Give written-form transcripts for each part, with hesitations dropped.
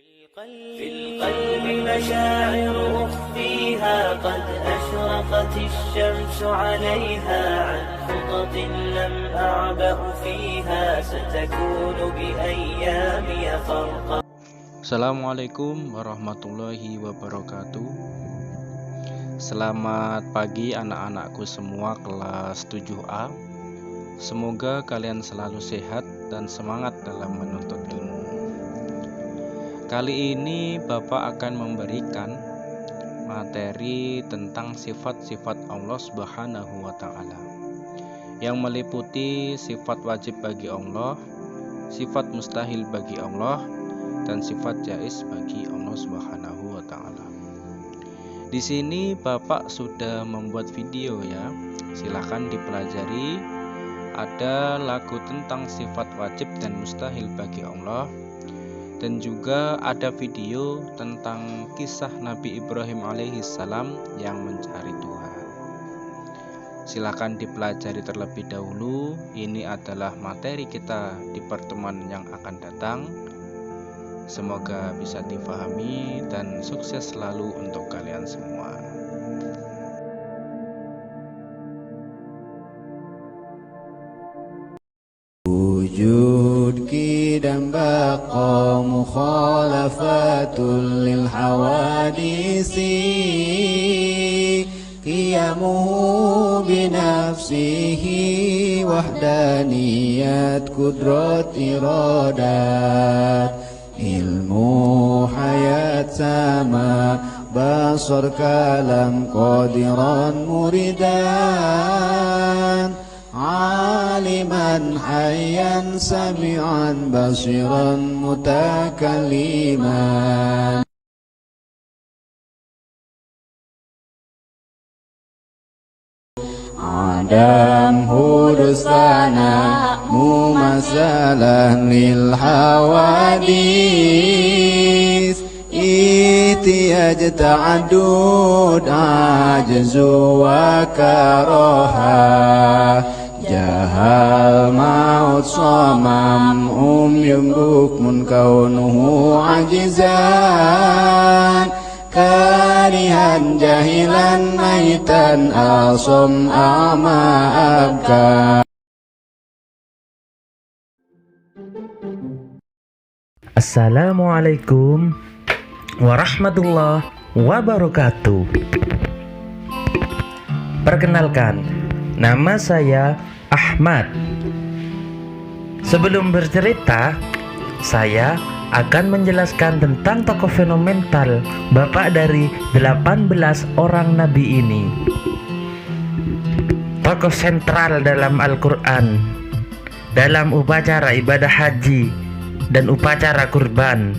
في القلب مشاعر أخفيها قد أشرقت الشمس عليها عن خطط لم أعبأ فيها ستكون بأيامي فرقا. Assalamualaikum warahmatullahi wabarakatuh. Selamat pagi anak-anakku semua kelas 7A. Semoga kalian selalu sehat dan semangat dalam menuntut ilmu. Kali ini Bapak akan memberikan materi tentang sifat-sifat Allah Subhanahu wa Ta'ala, yang meliputi sifat wajib bagi Allah, sifat mustahil bagi Allah, dan sifat jaiz bagi Allah Subhanahu wa Ta'ala. Di sini Bapak sudah membuat video ya, silahkan dipelajari. Ada lagu tentang sifat wajib dan mustahil bagi Allah, dan juga ada video tentang kisah Nabi Ibrahim alaihissalam yang mencari Tuhan. Silahkan dipelajari terlebih dahulu. Ini adalah materi kita di pertemuan yang akan datang. Semoga bisa difahami dan sukses selalu untuk kalian semua. Wujud dan baqa mukhalafatul lil hawadisi, qiyamuhu binafsihi wahdaniyat kudrat iradat, ilmu hayat sama basar kalam qadiran muridan, aliman hayyan sami'an basiran mutakalliman. Adam hudus sana mumasalan lil hawadis, itiyaj ta'adud ajzu wa karaha, jahal maut samam yumrukmun kaunuhu ajizan, karihan jahilan maitan asum ama abka. Assalamualaikum warahmatullahi wabarakatuh. Perkenalkan, nama saya Ahmad. Sebelum bercerita, saya akan menjelaskan tentang tokoh fenomenal, bapak dari 18 orang nabi ini. Tokoh sentral dalam Al-Quran, dalam upacara ibadah haji dan upacara kurban.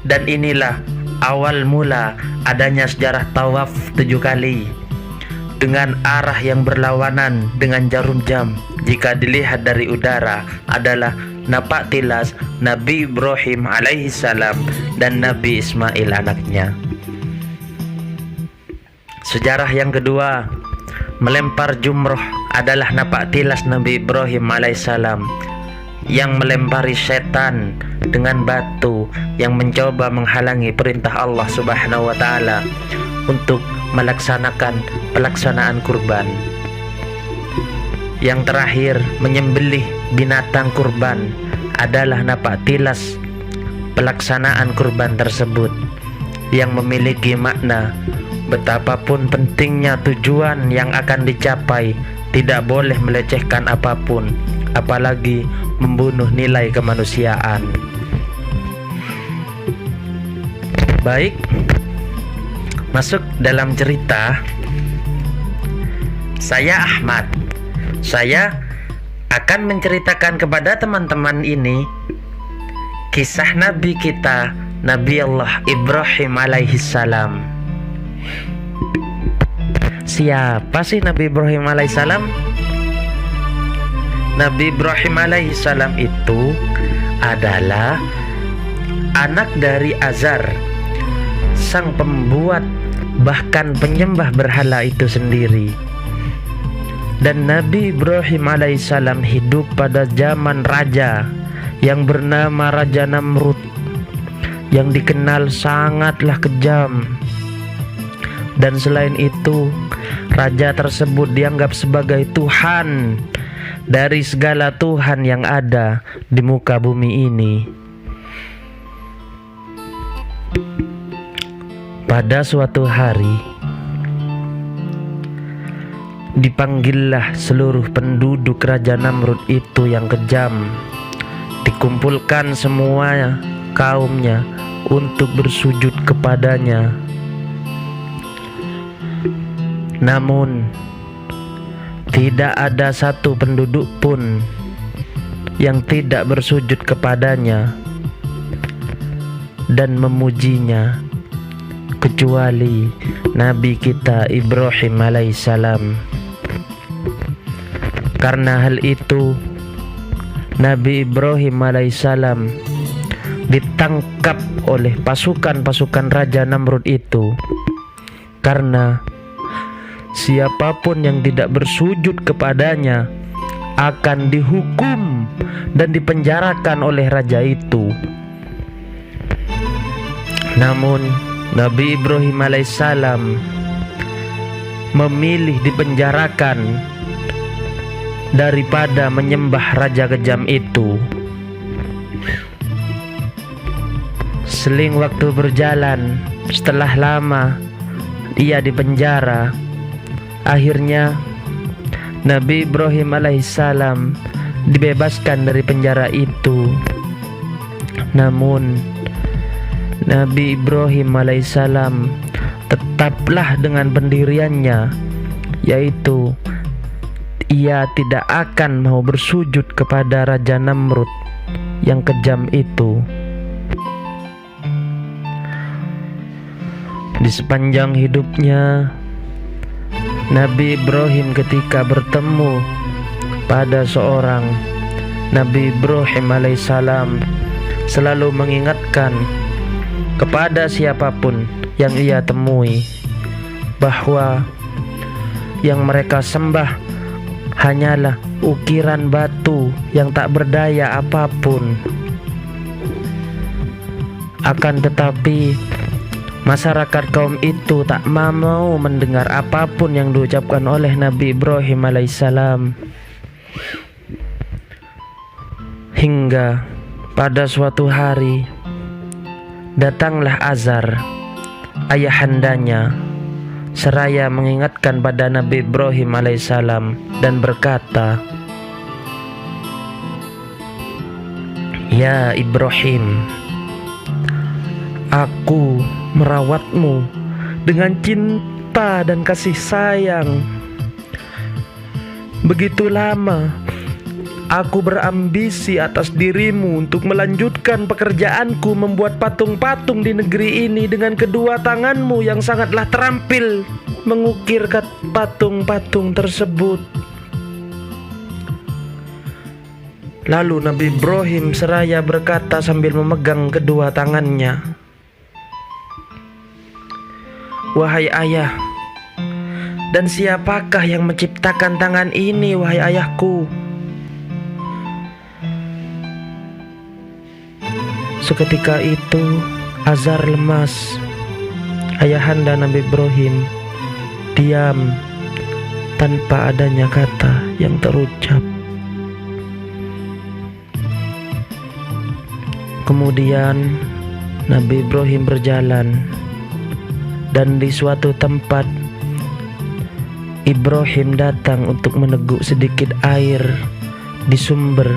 Dan inilah awal mula adanya sejarah tawaf 7 kali dengan arah yang berlawanan dengan jarum jam. Jika dilihat dari udara adalah nampak tilas Nabi Ibrahim alaihissalam dan Nabi Ismail anaknya. Sejarah yang kedua, melempar jumroh adalah nampak tilas Nabi Ibrahim alaihissalam yang melempari setan dengan batu yang mencoba menghalangi perintah Allah Subhanahu wa Ta'ala untuk melaksanakan pelaksanaan kurban. Yang terakhir, menyembelih binatang kurban adalah nampak tilas pelaksanaan kurban tersebut yang memiliki makna. Betapapun pentingnya tujuan yang akan dicapai, tidak boleh melecehkan apapun, apalagi membunuh nilai kemanusiaan. Baik, masuk dalam cerita. Saya Ahmad. Saya akan menceritakan kepada teman-teman ini kisah Nabi kita, Nabi Allah Ibrahim alaihissalam. Siapa sih Nabi Ibrahim alaihissalam? Nabi Ibrahim alaihissalam itu adalah anak dari Azar, sang pembuat bahkan penyembah berhala itu sendiri. Dan Nabi Ibrahim alaihissalam hidup pada zaman raja yang bernama Raja Namrud. yang dikenal sangatlah kejam. Dan selain itu, raja tersebut dianggap sebagai Tuhan dari segala Tuhan yang ada di muka bumi ini. Pada suatu hari, dipanggillah seluruh penduduk Raja Namrud itu yang kejam. Dikumpulkan semua kaumnya untuk bersujud kepadanya. Namun, tidak ada satu penduduk pun yang tidak bersujud kepadanya dan memujinya, kecuali Nabi kita Ibrahim alaihissalam. Karena hal itu, Nabi Ibrahim alaihissalam ditangkap oleh pasukan-pasukan Raja Namrud itu, karena siapapun yang tidak bersujud kepadanya akan dihukum dan dipenjarakan oleh raja itu. Namun Nabi Ibrahim alaihissalam memilih dipenjarakan daripada menyembah raja kejam itu. Seling waktu berjalan, setelah lama ia dipenjara. Akhirnya Nabi Ibrahim alaihissalam dibebaskan dari penjara itu. Namun Nabi Ibrahim alaihissalam tetaplah dengan pendiriannya, yaitu ia tidak akan mau bersujud kepada Raja Namrud yang kejam itu. Di sepanjang hidupnya, Nabi Ibrahim ketika bertemu pada seorang, Nabi Ibrahim alaihissalam selalu mengingatkan kepada siapapun yang ia temui bahwa yang mereka sembah hanyalah ukiran batu yang tak berdaya apapun. Akan tetapi masyarakat kaum itu tak mau mendengar apapun yang diucapkan oleh Nabi Ibrahim alaihissalam. Hingga pada suatu hari datanglah Azar, ayahandanya, seraya mengingatkan pada Nabi Ibrahim alaihissalam dan berkata, "Ya Ibrahim, aku merawatmu dengan cinta dan kasih sayang. Begitu lama aku berambisi atas dirimu untuk melanjutkan pekerjaanku membuat patung-patung di negeri ini dengan kedua tanganmu yang sangatlah terampil mengukir patung-patung tersebut." Lalu Nabi Ibrahim seraya berkata sambil memegang kedua tangannya, "Wahai ayah, dan siapakah yang menciptakan tangan ini, wahai ayahku?" Seketika itu Azar lemas. Ayahanda Nabi Ibrahim diam tanpa adanya kata yang terucap. Kemudian Nabi Ibrahim berjalan, dan di suatu tempat Ibrahim datang untuk meneguk sedikit air di sumber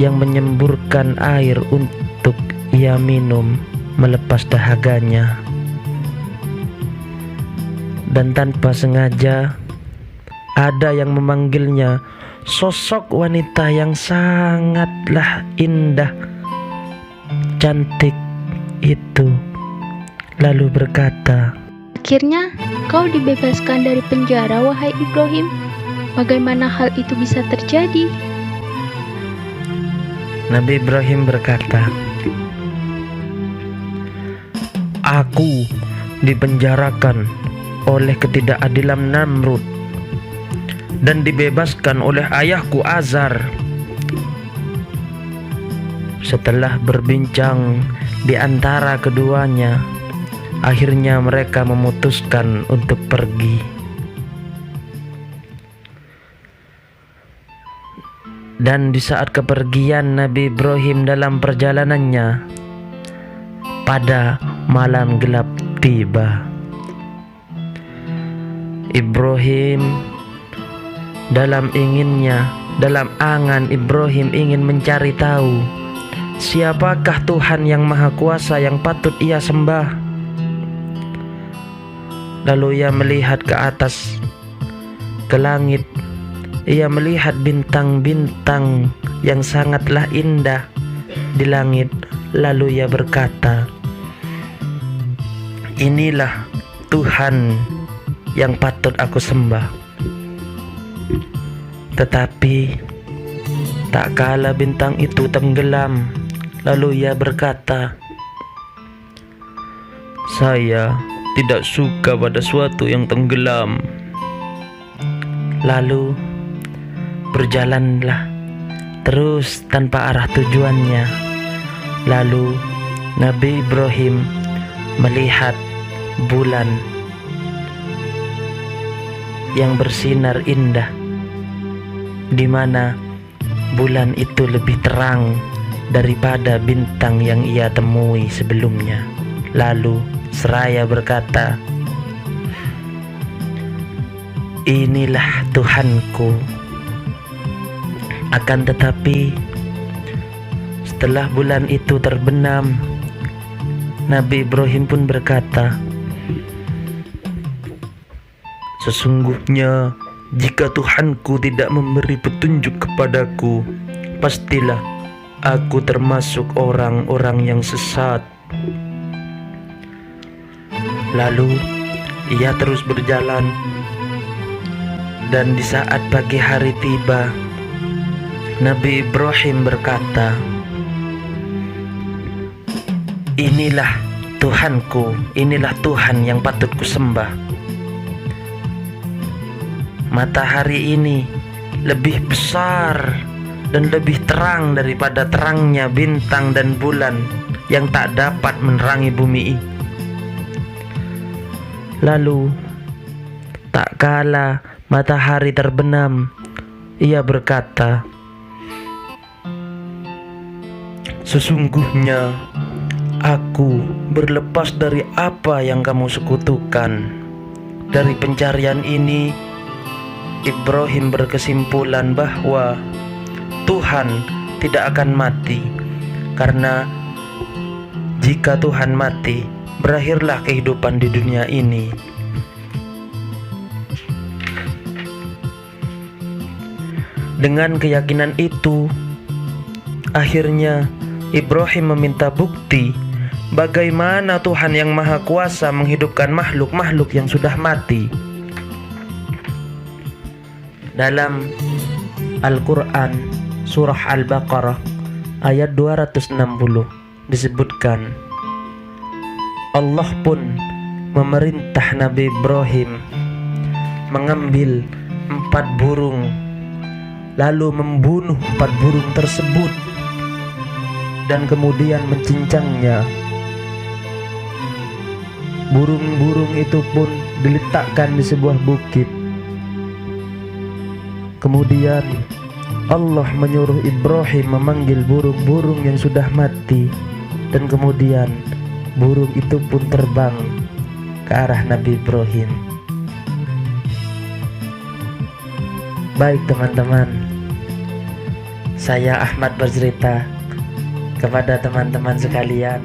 yang menyemburkan air untuk ia minum melepas dahaganya. Dan tanpa sengaja ada yang memanggilnya, sosok wanita yang sangatlah indah, cantik itu, lalu berkata, "Akhirnya kau dibebaskan dari penjara, wahai Ibrahim. Bagaimana hal itu bisa terjadi?" Nabi Ibrahim berkata, "Aku dipenjarakan oleh ketidakadilan Namrud dan dibebaskan oleh ayahku Azar. Setelah berbincang di antara keduanya, akhirnya mereka memutuskan untuk pergi. Dan di saat kepergian Nabi Ibrahim dalam perjalanannya, pada malam gelap tiba. Ibrahim dalam angan Ibrahim ingin mencari tahu siapakah Tuhan yang Maha Kuasa yang patut ia sembah. Lalu ia melihat ke atas, ke langit. Ia melihat bintang-bintang yang sangatlah indah di langit. Lalu ia berkata, inilah Tuhan yang patut aku sembah. Tetapi tak kala bintang itu tenggelam, lalu ia berkata, saya tidak suka pada suatu yang tenggelam. Lalu berjalanlah terus tanpa arah tujuannya. Lalu Nabi Ibrahim melihat bulan yang bersinar indah, di mana bulan itu lebih terang daripada bintang yang ia temui sebelumnya. Lalu seraya berkata, inilah Tuhanku. Akan tetapi setelah bulan itu terbenam, Nabi Ibrahim pun berkata, sesungguhnya jika Tuhanku tidak memberi petunjuk kepadaku, pastilah aku termasuk orang-orang yang sesat. Lalu ia terus berjalan, dan di saat pagi hari tiba, Nabi Ibrahim berkata, inilah Tuhanku, inilah Tuhan yang patut kusembah. Matahari ini lebih besar dan lebih terang daripada terangnya bintang dan bulan yang tak dapat menerangi bumi. Lalu tak kala matahari terbenam, ia berkata, sesungguhnya aku berlepas dari apa yang kamu sekutukan. Dari pencarian ini, Ibrahim berkesimpulan bahwa Tuhan tidak akan mati, karena jika Tuhan mati, berakhirlah kehidupan di dunia ini. Dengan keyakinan itu, akhirnya Ibrahim meminta bukti bagaimana Tuhan yang Maha Kuasa menghidupkan makhluk-makhluk yang sudah mati. Dalam Al-Quran Surah Al-Baqarah ayat 260 disebutkan, Allah pun memerintah Nabi Ibrahim mengambil 4 burung, lalu membunuh 4 burung tersebut dan kemudian mencincangnya. Burung-burung itu pun diletakkan di sebuah bukit. Kemudian Allah menyuruh Ibrahim memanggil burung-burung yang sudah mati, dan kemudian burung itu pun terbang ke arah Nabi Ibrahim. Baik teman-teman, saya Ahmad bercerita kepada teman-teman sekalian